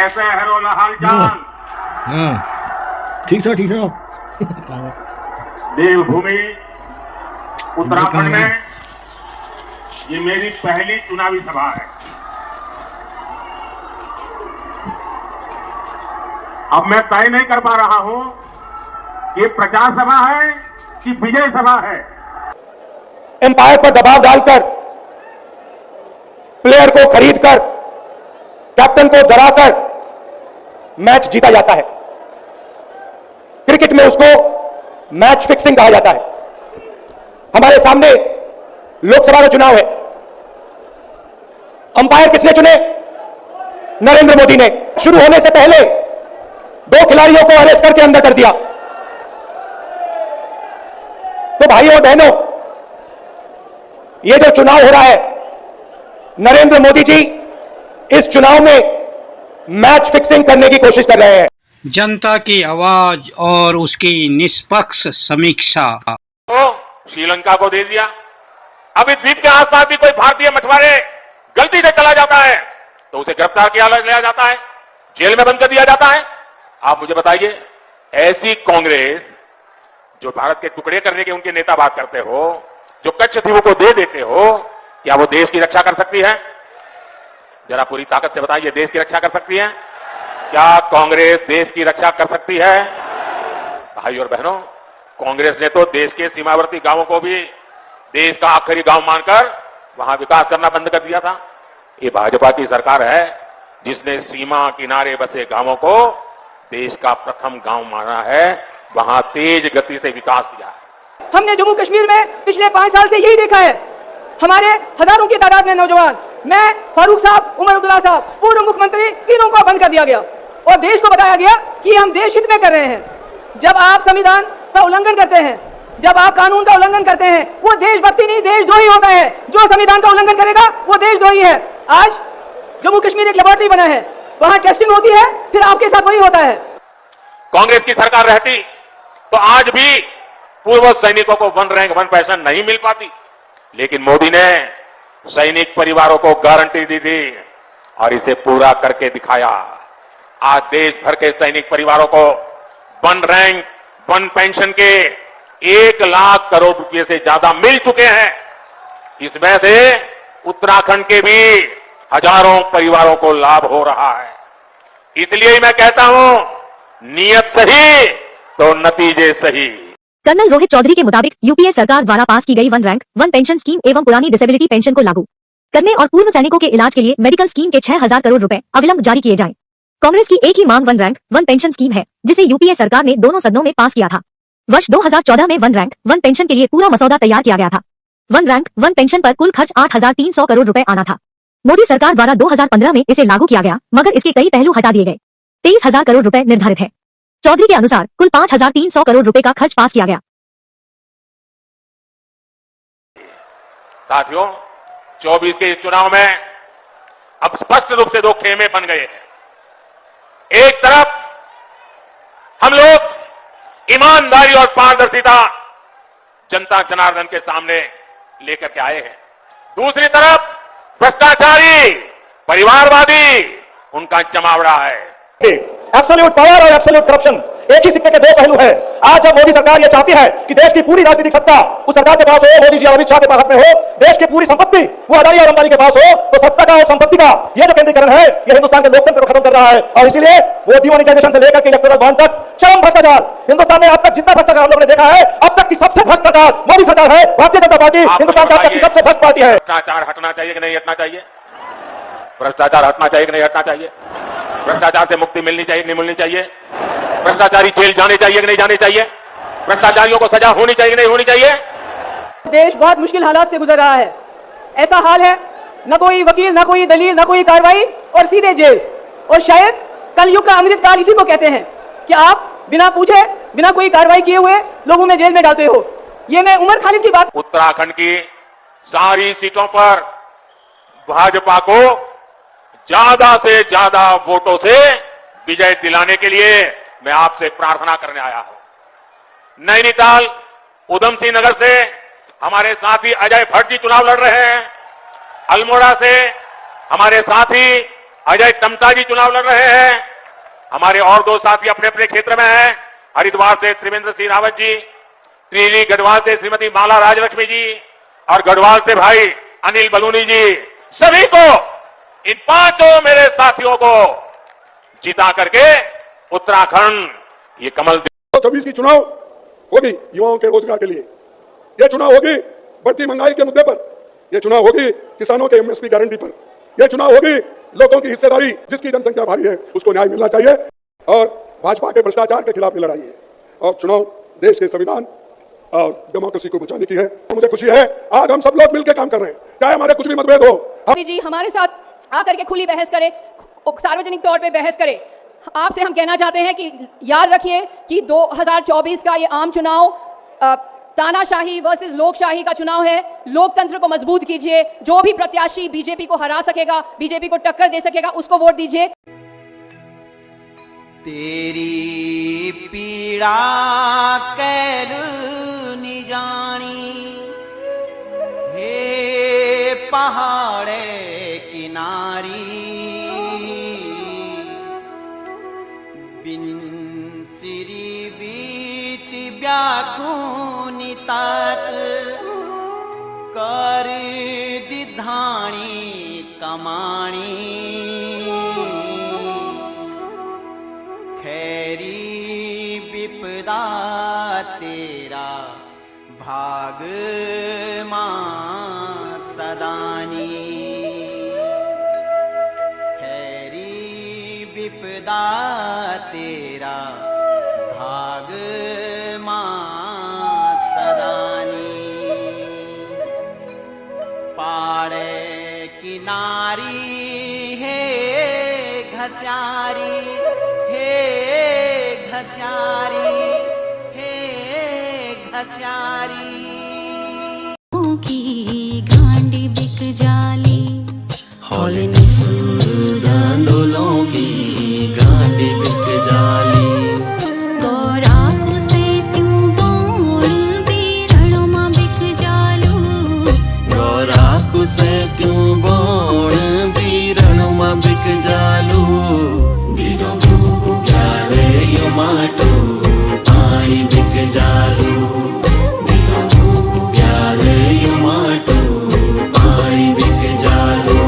कैसे है रोला हालचाल? ठीक सर देवभूमि उत्तराखंड में ये मेरी पहली चुनावी सभा है। अब मैं तय नहीं कर पा रहा हूं कि प्रचार सभा है कि विजय सभा है। एम्पायर पर दबाव डालकर, प्लेयर को खरीदकर, कैप्टन को डराकर मैच जीता जाता है। क्रिकेट में उसको मैच फिक्सिंग कहा जाता है। हमारे सामने लोकसभा का चुनाव है। अंपायर किसने चुने? नरेंद्र मोदी ने। शुरू होने से पहले 2 खिलाड़ियों को अरेस्ट करके अंदर कर दिया। तो भाइयों और बहनों, ये जो चुनाव हो रहा है, नरेंद्र मोदी जी इस चुनाव में मैच फिक्सिंग करने की कोशिश कर रहे हैं। जनता की आवाज और उसकी निष्पक्ष समीक्षा तो श्रीलंका को दे दिया। अब इस द्वीप के आसपास भी कोई भारतीय मछुआरे गलती से चला जाता है तो उसे गिरफ्तार किया लिया जाता है, जेल में बंद कर दिया जाता है। आप मुझे बताइए, ऐसी कांग्रेस जो भारत के टुकड़े करने के उनके नेता बात करते हो, जो कच्छद्वीपों को दे देते हो, क्या वो देश की रक्षा कर सकती है? जरा पूरी ताकत से बताइए, देश की रक्षा कर सकती है? क्या कांग्रेस देश की रक्षा कर सकती है? भाई और बहनों, कांग्रेस ने तो देश के सीमावर्ती गांवों को भी देश का आखिरी गांव मानकर वहां विकास करना बंद कर दिया था। ये भाजपा की सरकार है जिसने सीमा किनारे बसे गांवों को देश का प्रथम गांव माना है, वहां तेज गति से विकास किया है। हमने जम्मू कश्मीर में पिछले 5 साल से यही देखा है। हमारे हजारों की तादाद में नौजवान, मैं, फारूक साहब, उमर अब्दुल्ला साहब, पूर्व मुख्यमंत्री, तीनों को बंद कर दिया गया और देश को बताया गया कि हम देश हित में कर रहे हैं। जब आप संविधान का उल्लंघन करते हैं, जब आप कानून का उल्लंघन करते हैं, वो देशभक्ति नहीं, देशद्रोही होता है। जो संविधान का उल्लंघन करेगा वो देशद्रोही है। आज जम्मू कश्मीर एक लेबोरेटरी बना है, वहां टेस्टिंग होती है, फिर आपके साथ वही होता है। कांग्रेस की सरकार रहती तो आज भी पूर्व सैनिकों को 1 रैंक 1 पेंशन नहीं मिल पाती, लेकिन मोदी ने सैनिक परिवारों को गारंटी दी थी और इसे पूरा करके दिखाया। आज देश भर के सैनिक परिवारों को 1 रैंक 1 पेंशन के 1 लाख करोड़ रुपए से ज्यादा मिल चुके हैं। इसमें से उत्तराखंड के भी हजारों परिवारों को लाभ हो रहा है। इसलिए मैं कहता हूं, नियत सही तो नतीजे सही। कर्नल रोहित चौधरी के मुताबिक यूपीए सरकार द्वारा पास की गई 1 रैंक 1 पेंशन स्कीम एवं पुरानी डिसेबिलिटी पेंशन को लागू करने और पूर्व सैनिकों के इलाज के लिए मेडिकल स्कीम के 6,000 करोड़ रुपए अविलंब जारी किए जाएं। कांग्रेस की एक ही मांग 1 रैंक 1 पेंशन स्कीम है, जिसे यूपीए सरकार ने दोनों सदनों में पास किया था। वर्ष 2014 में 1 रैंक 1 पेंशन के लिए पूरा मसौदा तैयार किया गया था। 1 रैंक 1 पेंशन पर कुल खर्च 8,300 करोड़ रुपए आना था। मोदी सरकार द्वारा 2015 में इसे लागू किया गया, मगर इसके कई पहलू हटा दिए गए। 23,000 करोड़ रुपए निर्धारित है। चौधरी के अनुसार कुल 5,300 करोड़ रुपए का खर्च पास किया गया। साथियों, 24 के इस चुनाव में अब स्पष्ट रूप से 2 खेमे बन गए हैं। एक तरफ हम लोग ईमानदारी और पारदर्शिता जनता जनार्दन के सामने लेकर के आए हैं, दूसरी तरफ भ्रष्टाचारी, परिवारवादी, उनका जमावड़ा है। एब्सोल्यूट पावर और एब्सोल्यूट करप्शन एक ही सिक्के के 2 पहलू है। आज जब मोदी सरकार ये चाहती है कि देश की पूरी राजनीतिक सत्ता उस सरकार के पास हो, मोदी जी और अमित शाह के पास में हो, देश की पूरी संपत्ति वो अदानी और अंबानी के पास हो, तो सत्ता का और संपत्ति का ये जो केंद्रीकरण है, ये हिंदुस्तान के लोकतंत्र को खत्म कर रहा है। और इसीलिए वो डिमोनेटाइजेशन से लेकर के इलेक्टोरल बॉन्ड तक चरम भ्रष्टाचार, हिंदुस्तान में अब तक जितना भ्रष्टाचार हम लोगों ने देखा है, अब तक की सबसे भ्रष्ट सरकार मोदी सरकार है। भारतीय जनता पार्टी हिंदुस्तान की अब तक की सबसे भ्रष्ट पार्टी है। भ्रष्टाचार हटना चाहिए कि नहीं हटना चाहिए? भ्रष्टाचार हटना चाहिए कि नहीं हटना चाहिए? भ्रष्टाचार से मुक्ति मिलनी चाहिए कि नहीं मिलनी चाहिए? भ्रष्टाचारी जेल जाने चाहिए कि नहीं जाने चाहिए? भ्रष्टाचारियों को सजा होनी चाहिए कि नहीं होनी चाहिए? देश बहुत मुश्किल हालात से गुजर रहा है। ऐसा हाल है, न कोई वकील, न कोई दलील, न कोई कार्रवाई और सीधे जेल। और शायद कलयुग का अमृतकाल इसी को कहते हैं कि आप बिना पूछे, बिना कोई कार्रवाई किए हुए लोगों में जेल में डालते हो। ये मैं उमर खालिद की बात। उत्तराखंड की सारी सीटों पर भाजपा को ज्यादा से ज्यादा वोटों से विजय दिलाने के लिए मैं आपसे प्रार्थना करने आया हूं। नैनीताल उधम सिंह नगर से हमारे साथी अजय भट्ट जी चुनाव लड़ रहे हैं। अल्मोड़ा से हमारे साथी अजय टमटा जी चुनाव लड़ रहे हैं। हमारे और दो साथी अपने अपने क्षेत्र में हैं। हरिद्वार से त्रिवेंद्र सिंह रावत जी, टिहरी गढ़वाल से श्रीमती माला राजलक्ष्मी जी और गढ़वाल से भाई अनिल बलूनी जी। सभी को, इन पांचों मेरे साथियों को जिता करके उत्तराखंड ये कमल 24 की चुनाव होगी युवाओं के रोजगार के लिए, यह चुनाव होगी बढ़ती महंगाई के मुद्दे पर, यह चुनाव होगी किसानों के एमएसपी गारंटी पर, यह चुनाव होगी लोगों की हिस्सेदारी, जिसकी जनसंख्या भारी है उसको न्याय मिलना चाहिए, और भाजपा के भ्रष्टाचार के खिलाफ लड़ाई है। और चुनाव देश के संविधान और डेमोक्रेसी को बचाने की है। मुझे खुशी है आज हम सब लोग मिलकर काम कर रहे हैं, चाहे हमारे कुछ भी मतभेद हो। मोदी जी हमारे साथ आकर के खुली बहस करें, सार्वजनिक तौर पे बहस करें। आपसे हम कहना चाहते हैं कि याद रखिए कि 2024 का ये आम चुनाव तानाशाही वर्सेस लोकशाही का चुनाव है। लोकतंत्र को मजबूत कीजिए। जो भी प्रत्याशी बीजेपी को हरा सकेगा, बीजेपी को टक्कर दे सकेगा, उसको वोट दीजिए। तेरी पीड़ा कैलू निजानी, हे पहाड़े किनारी, बिन सिरी बीत व्याकुनी तक कर दिधानी कमाणी, खैरी विपदा तेरा भाग मां सदानी, खैरी विपदा तेरा भाग मां सदानी, पाड़े किनारी है घस्यारी, हे घस्यारी, हे घस्यारी। की गांडी बिक जाली, हौलनी सूरंदोलों की गांडी बिक जाली, गौरा कुसे त्यों बोल बीरणों मां बिक जालू, गौरा कुसे त्यों बोल बीरणों मां बिक जालू, दीदो भूगु ग्याले युमाटू पानी बिक जालू, दीदो भूगु ग्याले युमाटू पानी बिक जालू।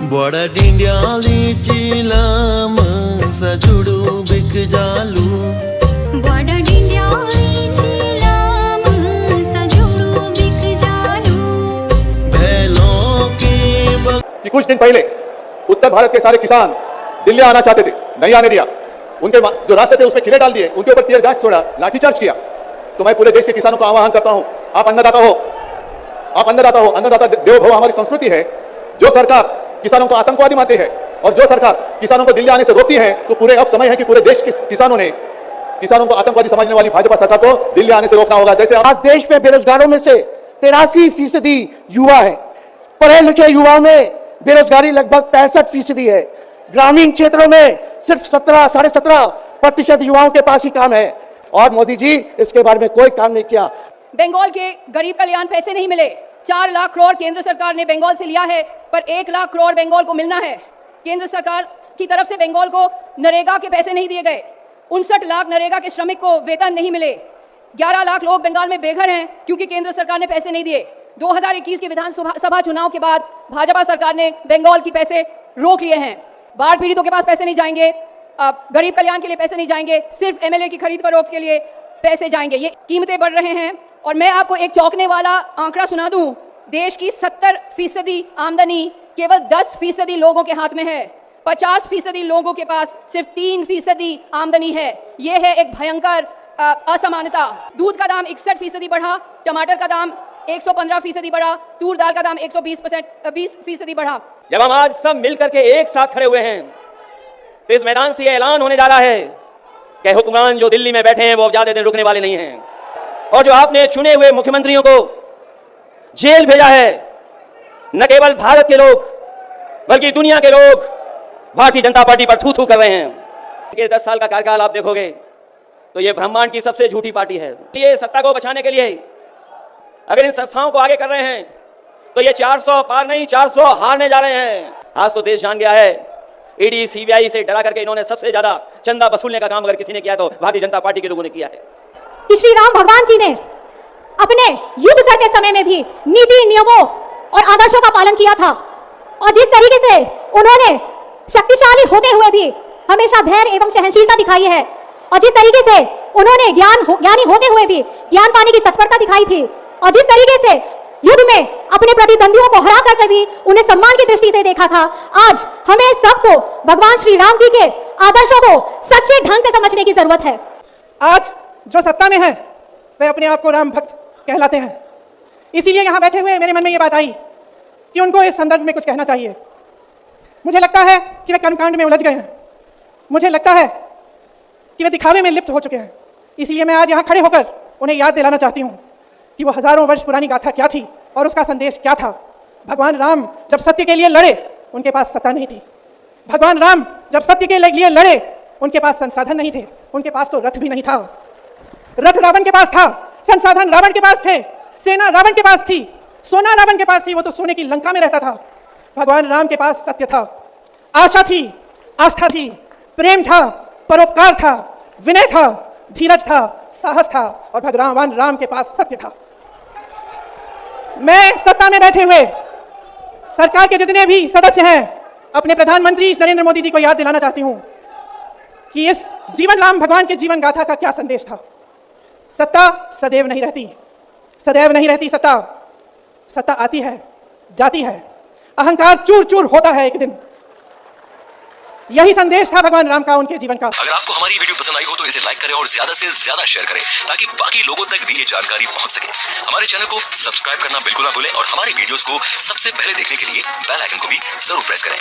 बड़ा डिंडियाली चिलम सजुड़ू बिक जालू, बड़ा डिंडियाली चिलम सजुड़ू बिक जालू, बैलों की कि कुछ दिन पहले उत्तर भारत के सारे किसान दिल्ली आना चाहते थे, नहीं आने दिया। उनके जो रास्ते थे उसमें खिले डाल दिए, उनके ऊपर टीयर गैस छोड़ा, लाठीचार्ज किया। तो मैं पूरे देश के किसानों का आह्वान करता हूं, आप अन्नदाता हो, आप अन्नदाता हो, अन्नदाता देवो भव हमारी संस्कृति है। जो सरकार किसानों को आतंकवादी मानती है और जो सरकार किसानों को दिल्ली आने से रोकती है, तो पूरे अब समय है कि पूरे देश के किसानों ने किसानों को आतंकवादी समझने वाली भाजपा सरकार को दिल्ली आने से रोकना होगा। जैसे आज देश में बेरोजगारों में से 83% युवा है। पढ़े लिखे युवाओं में बेरोजगारी लगभग 65% है। ग्रामीण क्षेत्रों में सिर्फ 17.5% युवाओं के पास ही काम है, और मोदी जी इसके बारे में कोई काम नहीं किया। बंगाल के गरीब कल्याण पैसे नहीं मिले। 4 लाख करोड़ केंद्र सरकार ने बंगाल से लिया है, पर 1 लाख करोड़ बंगाल को मिलना है। केंद्र सरकार की तरफ से बंगाल को नरेगा के पैसे नहीं दिए गए। 59 लाख नरेगा के श्रमिक को वेतन नहीं मिले। 11 लाख लोग बंगाल में बेघर हैं क्योंकि केंद्र सरकार ने पैसे नहीं दिए। 2021 के विधानसभा चुनाव के बाद भाजपा सरकार ने बंगाल की पैसे रोक लिए हैं। बाढ़ पीड़ितों के पास पैसे नहीं जाएंगे, गरीब कल्याण के लिए पैसे नहीं जाएंगे, सिर्फ एमएलए की खरीद फरोख्त के लिए पैसे जाएंगे। ये कीमतें बढ़ रहे हैं। और मैं आपको एक चौंकने वाला आंकड़ा सुना दूं, देश की 70% आमदनी केवल 10% लोगों के हाथ में है। 50% लोगों के पास सिर्फ 3% आमदनी है। ये है एक भयंकर असमानता। दूध का दाम 61% बढ़ा, टमाटर का दाम 115% बढ़ा, तूर दाल का दाम 120% बढ़ा। जब हम आज सब मिलकर के एक साथ खड़े हुए हैं, तो इस मैदान से यह ऐलान होने जा रहा है कि हुक्मरान जो दिल्ली में बैठे हैं वो अब ज्यादा दिन रुकने वाले नहीं हैं, और जो आपने चुने हुए मुख्यमंत्रियों को जेल भेजा है, न केवल भारत के लोग बल्कि दुनिया के लोग भारतीय जनता पार्टी पर थू थू कर रहे हैं। ये 10 साल का कार्यकाल आप देखोगे तो ये ब्रह्मांड की सबसे झूठी पार्टी है। ये सत्ता को बचाने के लिए अगर इन संस्थाओं को आगे कर रहे हैं तो ये 400 पार नहीं 400 हारने जा रहे हैं। आज तो देश जान गया है, ईडी सीबीआई से डरा करके इन्होंने सबसे ज्यादा चंदा वसूलने का काम अगर किसी ने किया तो भारतीय जनता पार्टी के लोगों ने किया है। कि श्री राम भगवान जी ने अपने युद्ध करते समय में भी नीति, नियमों और आदर्शों का पालन किया था, और जिस तरीके से उन्होंने शक्तिशाली होते हुए भी हमेशा धैर्य एवं सहनशीलता दिखाई है, और जिस तरीके से उन्होंने ज्ञानी होते हुए भी ज्ञान पाने की तत्परता दिखाई थी, और जिस तरीके से युद्ध में अपने प्रतिद्वंदियों को हरा करके भी उन्हें सम्मान की दृष्टि से देखा था, आज हमें सबको भगवान श्री राम जी के आदर्शों को सच्चे ढंग से समझने की जरूरत है। आज जो सत्ता में है वे अपने आप को राम भक्त कहलाते हैं, इसीलिए यहाँ बैठे हुए मेरे मन में ये बात आई कि उनको इस संदर्भ में कुछ कहना चाहिए। मुझे लगता है कि वे कर्मकांड में उलझ गए हैं, मुझे लगता है कि वे दिखावे में लिप्त हो चुके हैं, इसलिए मैं आज यहाँ खड़े होकर उन्हें याद दिलाना चाहती हूँ कि वो हजारों वर्ष पुरानी गाथा क्या थी और उसका संदेश क्या था। भगवान राम जब सत्य के लिए लड़े उनके पास सत्ता नहीं थी। भगवान राम जब सत्य के लिए लड़े उनके पास संसाधन नहीं थे, उनके पास तो रथ भी नहीं था। रथ रावण के पास था, संसाधन रावण के पास थे, सेना रावण के पास थी, सोना रावण के पास थी, वो तो सोने की लंका में रहता था। भगवान राम के पास सत्य था, आशा थी, आस्था थी, प्रेम था, परोपकार था, विनय था, धीरज था, साहस था, और भगवान राम के पास सत्य था। मैं सत्ता में बैठे हुए सरकार के जितने भी सदस्य हैं अपने प्रधानमंत्री नरेंद्र मोदी जी को याद दिलाना चाहती हूं कि इस जीवन राम भगवान के जीवन गाथा का क्या संदेश था। सत्ता सदैव नहीं रहती, सदैव नहीं रहती सत्ता। सत्ता आती है, जाती है, अहंकार चूर चूर होता है एक दिन। यही संदेश था भगवान राम का उनके जीवन का। अगर आपको हमारी वीडियो पसंद आई हो तो इसे लाइक करें और ज्यादा से ज्यादा शेयर करें ताकि बाकी लोगों तक भी ये जानकारी पहुंच सके। हमारे चैनल को सब्सक्राइब करना बिल्कुल ना भूलें और हमारी वीडियोस को सबसे पहले देखने के लिए बेल आइकन को भी जरूर प्रेस करें।